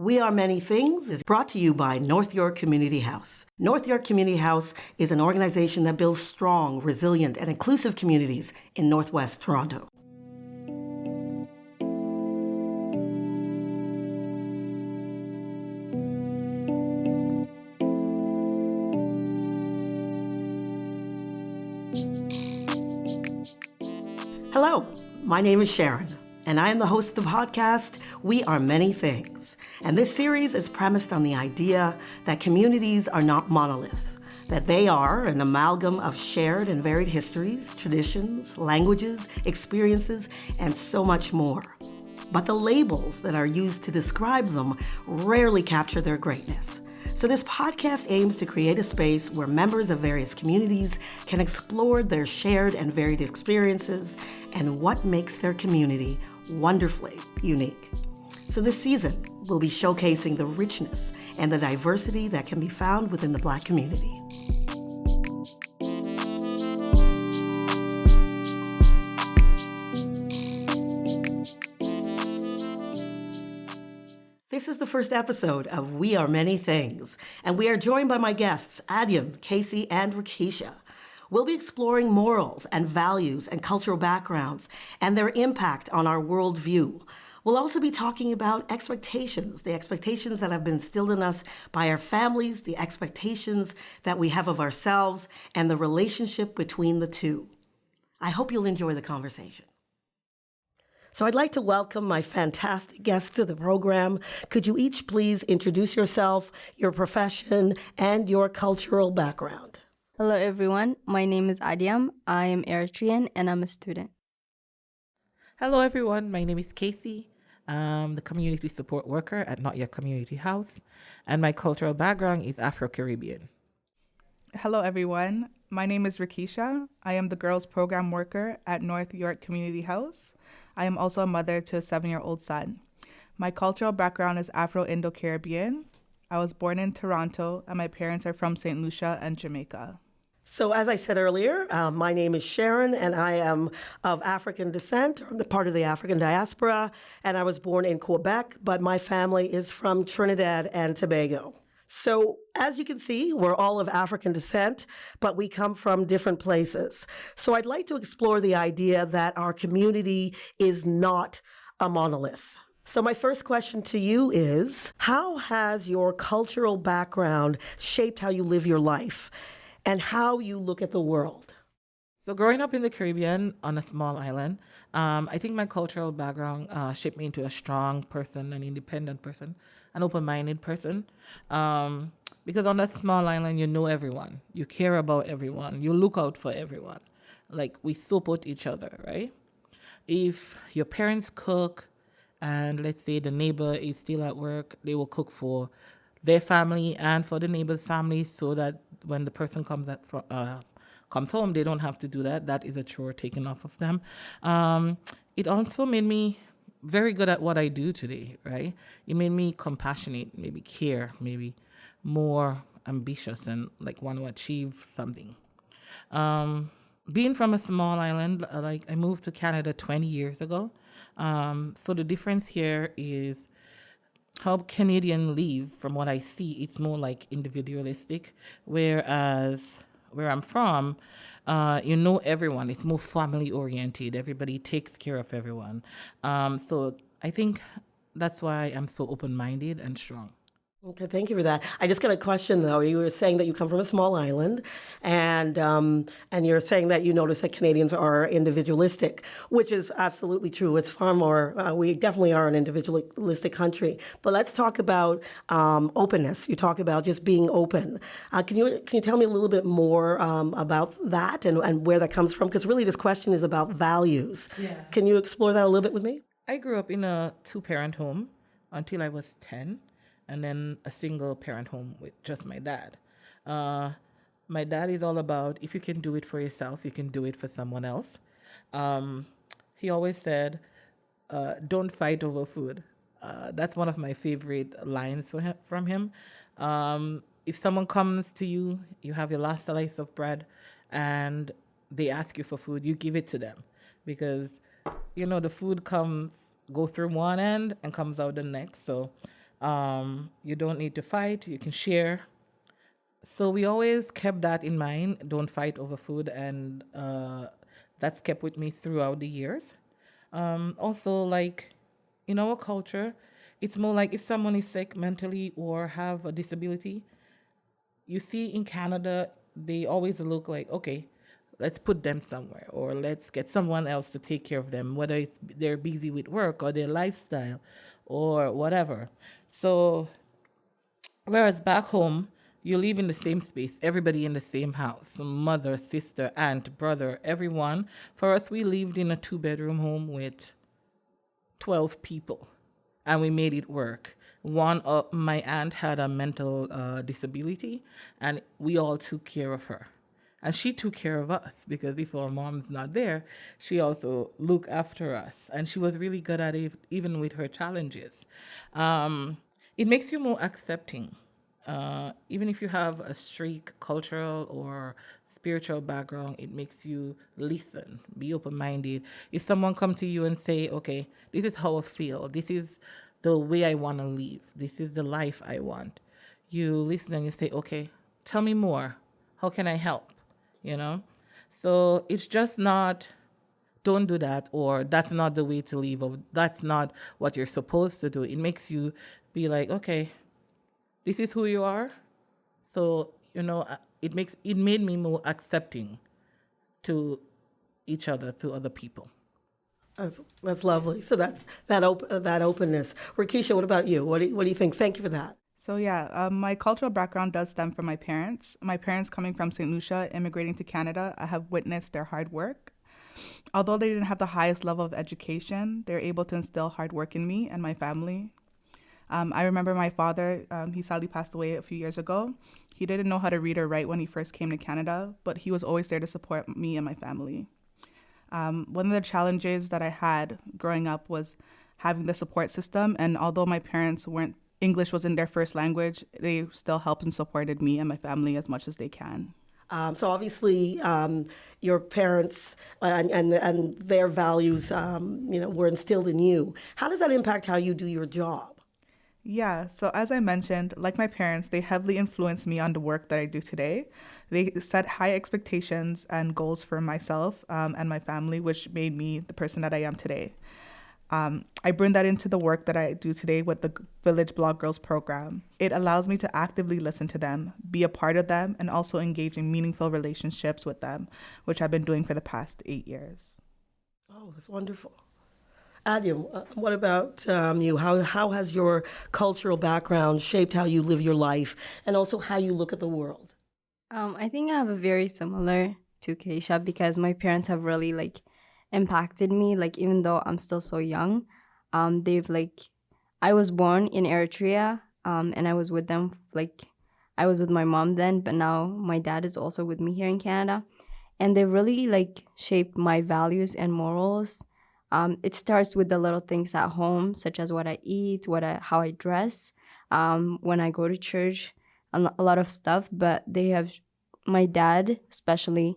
We Are Many Things is brought to you by North York Community House. North York Community House is an organization that builds strong, resilient, and inclusive communities in Northwest Toronto. Hello, my name is Sharron, and I am the host of the podcast, We Are Many Things. And this series is premised on the idea that communities are not monoliths, that they are an amalgam of shared and varied histories, traditions, languages, experiences, and so much more. But the labels that are used to describe them rarely capture their greatness. So this podcast aims to create a space where members of various communities can explore their shared and varied experiences and what makes their community wonderfully unique. So this season, we'll be showcasing the richness and the diversity that can be found within the Black community. This is the first episode of We Are Many Things, and we are joined by my guests, Adyam, Casey, and Rickysha. We'll be exploring morals and values and cultural backgrounds and their impact on our worldview. We'll also be talking about expectations, the expectations that have been instilled in us by our families, the expectations that we have of ourselves, and the relationship between the two. I hope you'll enjoy the conversation. So I'd like to welcome my fantastic guests to the program. Could you each please introduce yourself, your profession, and your cultural background? Hello, everyone. My name is Adyam. I am Eritrean, and I'm a student. Hello, everyone. My name is Casey. I'm the community support worker at Not Yet Community House, and my cultural background is Afro-Caribbean. Hello, everyone. My name is Rickysha. I am the girls program worker at North York Community House. I am also a mother to a 7-year-old son. My cultural background is Afro-Indo-Caribbean. I was born in Toronto, and my parents are from St. Lucia and Jamaica. So as I said earlier, my name is Sharron, and I am of African descent, or part of the African diaspora, and I was born in Quebec, but my family is from Trinidad and Tobago. So as you can see, we're all of African descent, but we come from different places. So I'd like to explore the idea that our community is not a monolith. So my first question to you is, how has your cultural background shaped how you live your life and how you look at the world? So growing up in the Caribbean on a small island, I think my cultural background shaped me into a strong person, an independent person, an open-minded person. Because on that small island, you know everyone. You care about everyone. You look out for everyone. Like, we support each other, right? If your parents cook and let's say the neighbor is still at work, they will cook for their family and for the neighbor's family so that when the person comes home, they don't have to do that. That is a chore taken off of them. It also made me very good at what I do today, right? It made me compassionate, maybe care, maybe more ambitious and like want to achieve something. Being from a small island, like I moved to Canada 20 years ago. So the difference here is how Canadians live. From what I see, it's more like individualistic, whereas where I'm from, you know everyone. It's more family oriented. Everybody takes care of everyone. So I think that's why I'm so open-minded and strong. Okay, thank you for that. I just got a question, though. You were saying that you come from a small island, and you're saying that you notice that Canadians are individualistic, which is absolutely true. It's far more, we definitely are an individualistic country. But let's talk about openness. You talk about just being open. Can you tell me a little bit more about that and where that comes from? Because really this question is about values. Yeah. Can you explore that a little bit with me? I grew up in a 2-parent home until I was 10. And then a single parent home with just my dad. My dad is all about, if you can do it for yourself, you can do it for someone else. He always said, don't fight over food. That's one of my favorite lines from him. If someone comes to you, you have your last slice of bread, and they ask you for food, you give it to them. Because, the food go through one end and comes out the next. So You don't need to fight. You can share. So we always kept that in mind. Don't fight over food, and that's kept with me throughout the years. Also, like in our culture, it's more like if someone is sick mentally or have a disability, you see in Canada, they always look like, okay, let's put them somewhere or let's get someone else to take care of them, whether it's they're busy with work or their lifestyle or whatever. So, whereas back home, you live in the same space, everybody in the same house, mother, sister, aunt, brother, everyone. For us, we lived in a two-bedroom home with 12 people and we made it work. My aunt had a mental disability and we all took care of her. And she took care of us because if our mom's not there, she also looked after us. And she was really good at it, even with her challenges. It makes you more accepting. Even if you have a strict cultural or spiritual background, it makes you listen, be open-minded. If someone come to you and say, okay, this is how I feel, this is the way I want to live, this is the life I want, you listen and you say, okay, tell me more. How can I help? You know? So it's just not, don't do that, or that's not the way to live, or that's not what you're supposed to do. It makes you be like, okay, this is who you are. So, it made me more accepting to each other, to other people. That's lovely. So that openness. Rickysha, what about you? What do you think? Thank you for that. So yeah, my cultural background does stem from my parents. My parents coming from St. Lucia, immigrating to Canada, I have witnessed their hard work. Although they didn't have the highest level of education, they're able to instill hard work in me and my family. I remember my father, he sadly passed away a few years ago. He didn't know how to read or write when he first came to Canada, but he was always there to support me and my family. One of the challenges that I had growing up was having the support system, and although my parents weren't, English wasn't their first language, they still helped and supported me and my family as much as they can. So obviously, your parents and their values, were instilled in you. How does that impact how you do your job? Yeah, so as I mentioned, like my parents, they heavily influenced me on the work that I do today. They set high expectations and goals for myself and my family, which made me the person that I am today. I bring that into the work that I do today with the Village Blog Girls program. It allows me to actively listen to them, be a part of them, and also engage in meaningful relationships with them, which I've been doing for the past 8 years. Oh, that's wonderful. Adyam, what about you? How has your cultural background shaped how you live your life and also how you look at the world? I think I have a very similar to Keisha because my parents have really impacted me. Even though I'm still so young, they've I was born in Eritrea, and I was with them I was with my mom then, but now my dad is also with me here in Canada, and they really shaped my values and morals. It starts with the little things at home, such as what I eat, how I dress, when I go to church, a lot of stuff. But my dad especially,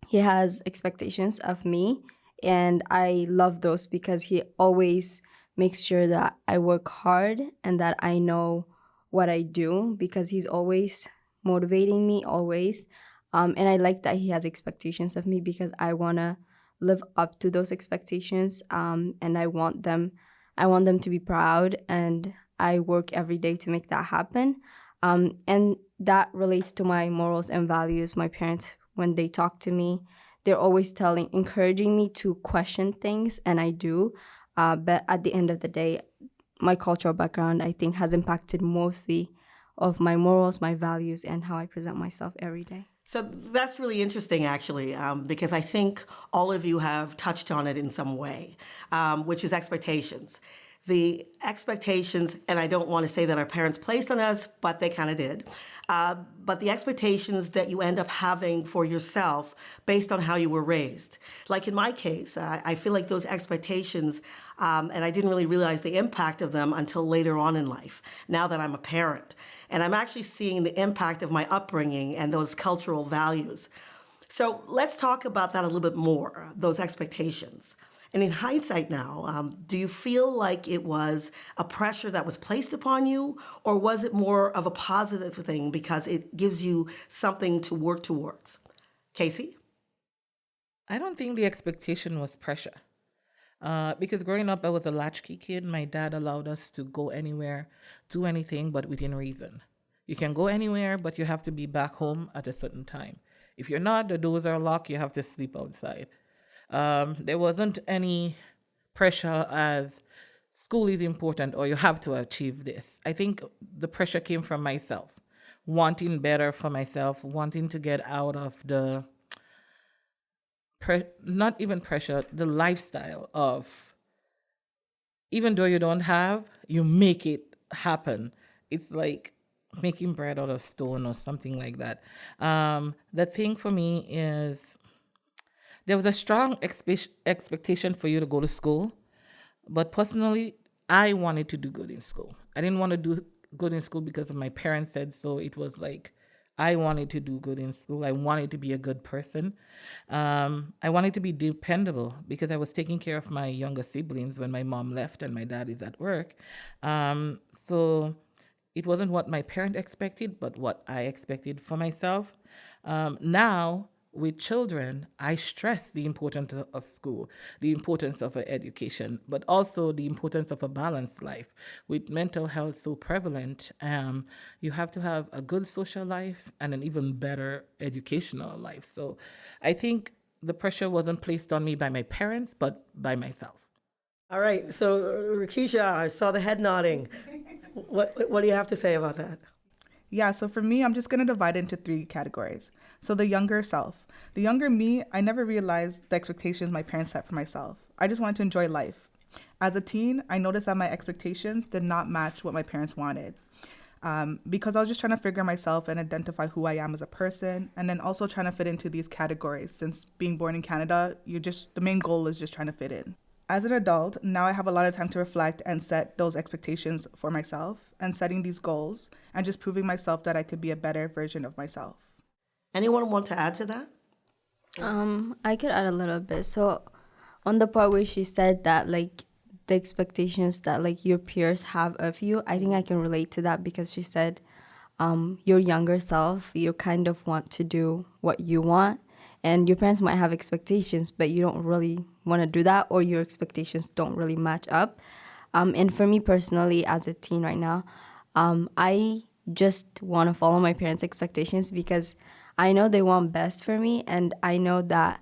he has expectations of me, and I love those because he always makes sure that I work hard and that I know what I do, because he's always motivating me, always. And I like that he has expectations of me because I want to live up to those expectations, and I want them to be proud, and I work every day to make that happen. And that relates to my morals and values. My parents, when they talk to me, they're always encouraging me to question things, and I do. But at the end of the day, my cultural background, I think, has impacted mostly of my morals, my values, and how I present myself every day. So that's really interesting, actually, because I think all of you have touched on it in some way, which is expectations. The expectations, and I don't want to say that our parents placed on us, but they kind of did. But the expectations that you end up having for yourself based on how you were raised. Like in my case, I feel like those expectations, and I didn't really realize the impact of them until later on in life, now that I'm a parent. And I'm actually seeing the impact of my upbringing and those cultural values. So let's talk about that a little bit more, those expectations. And in hindsight now, do you feel like it was a pressure that was placed upon you, or was it more of a positive thing because it gives you something to work towards? Casey? I don't think the expectation was pressure. Because growing up, I was a latchkey kid. My dad allowed us to go anywhere, do anything, but within reason. You can go anywhere, but you have to be back home at a certain time. If you're not, the doors are locked, you have to sleep outside. There wasn't any pressure as school is important or you have to achieve this. I think the pressure came from myself, wanting better for myself, wanting to get out of the not even pressure, the lifestyle of even though you don't have, you make it happen. It's like making bread out of stone or something like that. The thing for me is there was a strong expectation for you to go to school, but personally, I wanted to do good in school. I didn't want to do good in school because of my parents said so. It was like I wanted to do good in school. I wanted to be a good person. I wanted to be dependable because I was taking care of my younger siblings when my mom left and my dad is at work. So it wasn't what my parent expected, but what I expected for myself. Now, with children, I stress the importance of school, the importance of education, but also the importance of a balanced life. With mental health so prevalent, you have to have a good social life and an even better educational life. So I think the pressure wasn't placed on me by my parents, but by myself. All right, so Rickysha, I saw the head nodding. What do you have to say about that? Yeah, so for me, I'm just going to divide it into three categories. So the younger self. The younger me, I never realized the expectations my parents set for myself. I just wanted to enjoy life. As a teen, I noticed that my expectations did not match what my parents wanted. Because I was just trying to figure myself and identify who I am as a person, and then also trying to fit into these categories. Since being born in Canada, the main goal is just trying to fit in. As an adult, now I have a lot of time to reflect and set those expectations for myself and setting these goals and just proving myself that I could be a better version of myself. Anyone want to add to that? I could add a little bit. So on the part where she said that like the expectations that like your peers have of you, I think I can relate to that because she said your younger self, you kind of want to do what you want. And your parents might have expectations, but you don't really want to do that, or your expectations don't really match up. And for me personally, as a teen right now, I just want to follow my parents' expectations because I know they want best for me, and I know that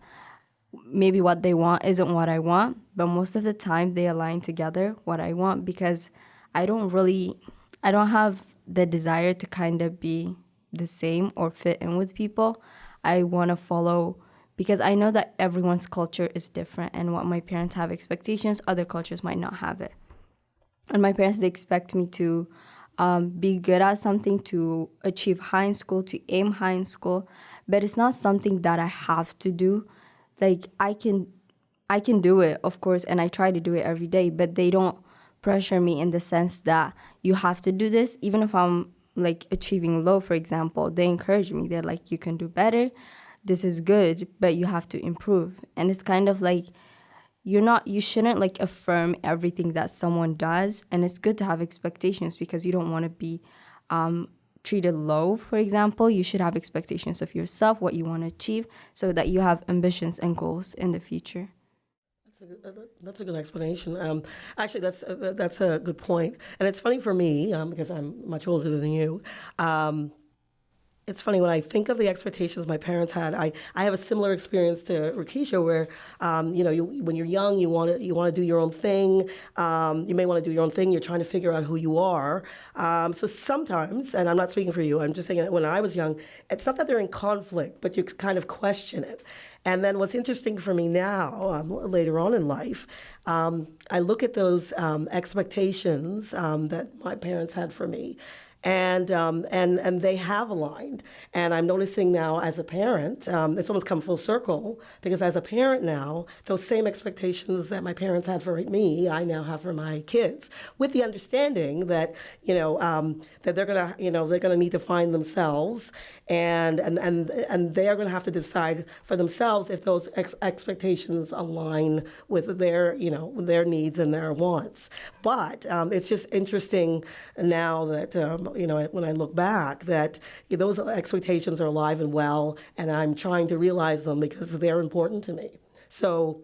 maybe what they want isn't what I want, but most of the time they align together what I want because I don't have the desire to kind of be the same or fit in with people. I want to follow because I know that everyone's culture is different, and what my parents have expectations, other cultures might not have it. And my parents, they expect me to be good at something, to achieve high in school, to aim high in school, but it's not something that I have to do. Like I can do it, of course, and I try to do it every day, but they don't pressure me in the sense that you have to do this. Even if I'm like achieving low, for example, they encourage me. They're like, you can do better. This is good, but you have to improve. And it's kind of like you shouldn't like affirm everything that someone does. And it's good to have expectations because you don't want to be treated low, for example. You should have expectations of yourself, what you want to achieve, so that you have ambitions and goals in the future. That's a good explanation. Actually, that's a good point. And it's funny for me, because I'm much older than you. It's funny, when I think of the expectations my parents had, I have a similar experience to Rickysha where, when you're young, you want to do your own thing. You may want to do your own thing. You're trying to figure out who you are. So sometimes, and I'm not speaking for you, I'm just saying that when I was young, it's not that they're in conflict, but you kind of question it. And then what's interesting for me now, later on in life, I look at those expectations that my parents had for me, and they have aligned. And I'm noticing now as a parent, it's almost come full circle, because as a parent now, those same expectations that my parents had for me, I now have for my kids, with the understanding that that they're gonna need to find themselves, and they are going to have to decide for themselves if those expectations align with their their needs and their wants. But it's just interesting now that when I look back, that those expectations are alive and well, and I'm trying to realize them because they're important to me. So.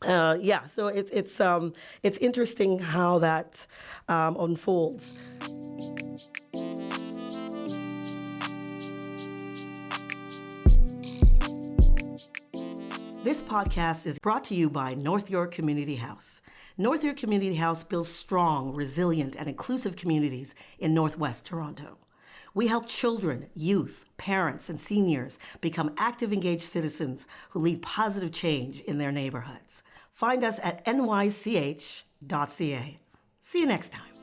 So it's interesting how that unfolds. This podcast is brought to you by North York Community House. North York Community House builds strong, resilient, and inclusive communities in Northwest Toronto. We help children, youth, parents, and seniors become active, engaged citizens who lead positive change in their neighborhoods. Find us at nych.ca. See you next time.